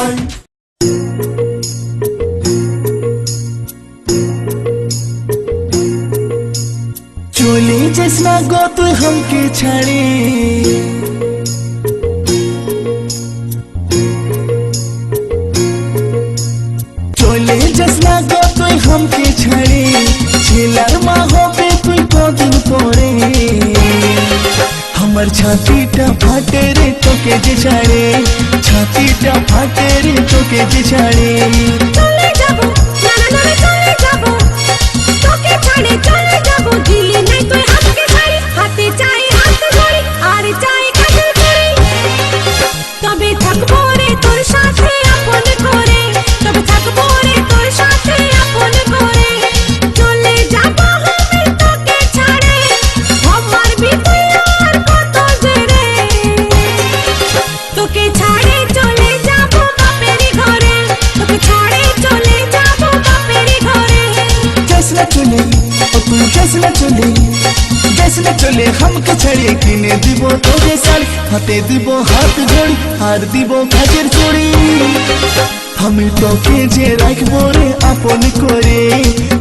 জীবন। চলে যাস না গো তুই हमके ছাড়ে, চলে যাস না গো তুই हमके ছাড়ে, ছেলার মা হবে তুই কদিন পরে। আমার ছাতিটা ফাটে রে তোকে যে ছাড়ে, ছাতিটা ফাটে রে তোকে যে ছাড়ে। চলে যাবো না না না চলে যাবো, তোকে ছাড়ে চলে যাবো, দিলি নাই তুই হাতকে ছাড়ি, হাতে চাই হাত ধরি আর চাই কাজল করি, তবে থাকবো রে তোর সাথে আপন করে, তবে থাকবো রে তোর সাথে আপন করে। চলে যাবো আমি তোকে ছাড়ে, আমার বিতুই আর কত জেরে, তোকে ছাড়ে চলে যাবো বাপের ঘরে, তোকে ছাড়ে চলে যাবো বাপের ঘরে। যাস না চলে ও তুই যাস না চলে, যাস না চলে हमके ছাড়ে, কিনে দিব তোকে শাড়ি, হাতে দিব হাত ঘড়ি আর দিব কাজের চুড়ি। আমি তোকে যে রাখবো রে আপন করে,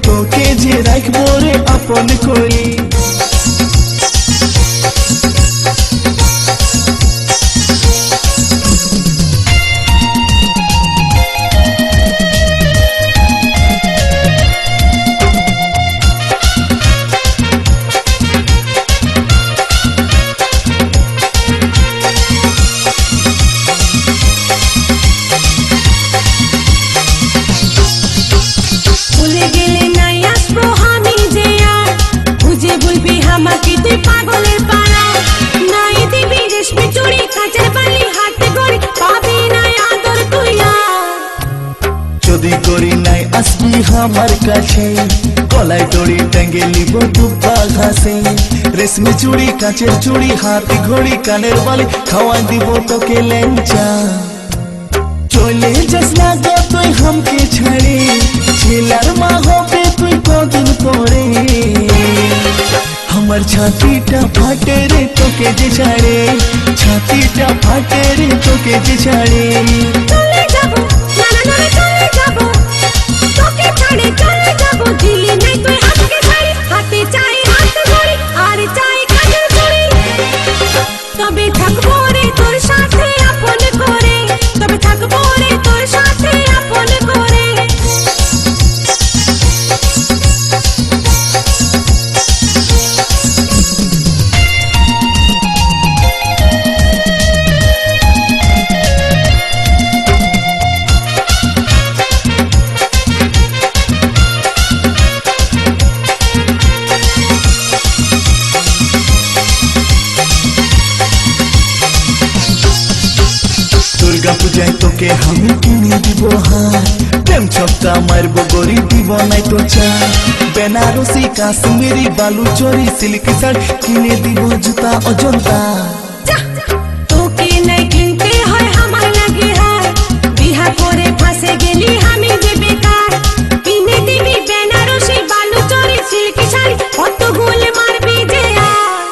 তোকে যে রাখবো রে আপন করে। ভুলে গেলে নাই আসবো আমি যে আর, বুঝে বলবি আমাকে তুই পাগলের পাড়া, নাই দিবি রেশমি চুড়ি কাঁচের বালি হাতে গড়ি, পাবি নাই আদর তুই আর। যদি করি নাই আসবি আমার কাছে, গলায় দড়ি টাঙ্গে নিব দুব্বা ঘাসে, রেশমি চুড়ি কাঁচের চুড়ি হাতে ঘড়ি কানের বালি খাওয়াই দিব তোকে লেঞ্চা। চলে যাস না গো তুই हमके ছাড়ে, ছেলার মা হবে তুই কদিন পরে। আমার ছাতিটা ফাটে রে তোকে যে ছাড়ে, ছাতিটা ফাটে রে তোকে যে ছাড়ে। চলে যাবো না না না চলে যাবো, তোকে ছাড়ে চলে যাবো, দিলি নাই তুই হাতকে ছাড়ি, হাতে চাই হাত ধরি আর চাই কাজল করি, তবে থাকবো রে তোর সাথে আপন করে, তবে থাকবো রে তোর সাথে আপন করে। দুর্গা পূজায় তোকে আমি কিনে দিব হার, প্রেম ছক্কা মারবো গরি দিব নাই তো চা, বেনারসি কাশ্মীরি বালু চরি সিল্ক শাড়ি কিনে দিব জুতা অজন্তা। তোকে নাই কিনতে হয় আমার লাগে হার, বিহা করে ফাঁসে গেলি আমি যে বেকার, কিনে দিবি বেনারসি বালু চরি সিল্ক শাড়ি, কত গুল মারবি যে আর।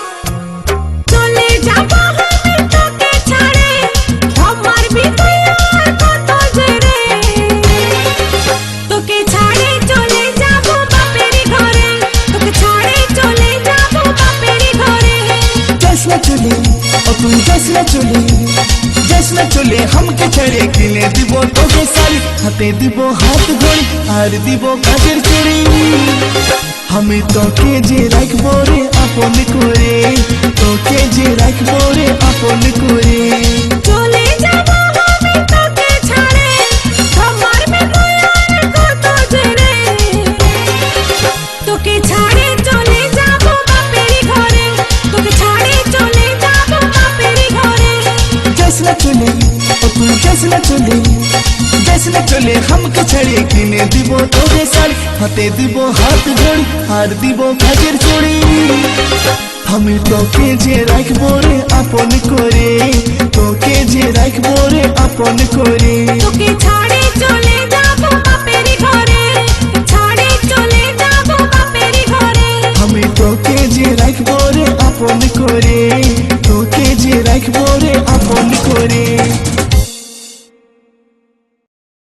চলে যাবো আমি তোকে ছাড়ে, আমার বিতুই আর কত জেরে, তোকে ছাড়ে চলে যাবো বাপের ঘরে, তোকে ছাড়ে চলে যাবো বাপের ঘরে। যাস না চলে ও তুই যাস না চলে, যাস না চলে हमके ছাড়ে, কিনে দিব তোকে শাড়ি, হাতে দিব হাত ঘড়ি আর দিব কাজের চুড়ি। আমি তোকে যে রাখবো রে আপন করে, তোকে যে রাখবো রে আপন করে। চলে যাবো আমি তোকে ছাড়ে, আমার বিতুই আর কত জেরে, তোকে ছাড়ে চলে যাবো বাপের ঘরে, তোকে ছাড়ে চলে যাবো বাপের ঘরে। যাস না চলে ও তুই যাস না চলে, যাস না চলে हमके ছাড়ে, কিনে দিব তোকে শাড়ি, হাতে দিব হাত ঘড়ি আর দিব কাজের চুড়ি। আমি তোকে যে রাখবো রে আপন করে, তোকে যে রাখবো রে আপন করে। তোকে ছাড়ে চলে যাবো বাপের ঘরে, ছাড়ে চলে যাবো বাপের ঘরে। আমি তোকে যে রাখবো রে আপন করে, তোকে যে রাখবো রে আপন করে।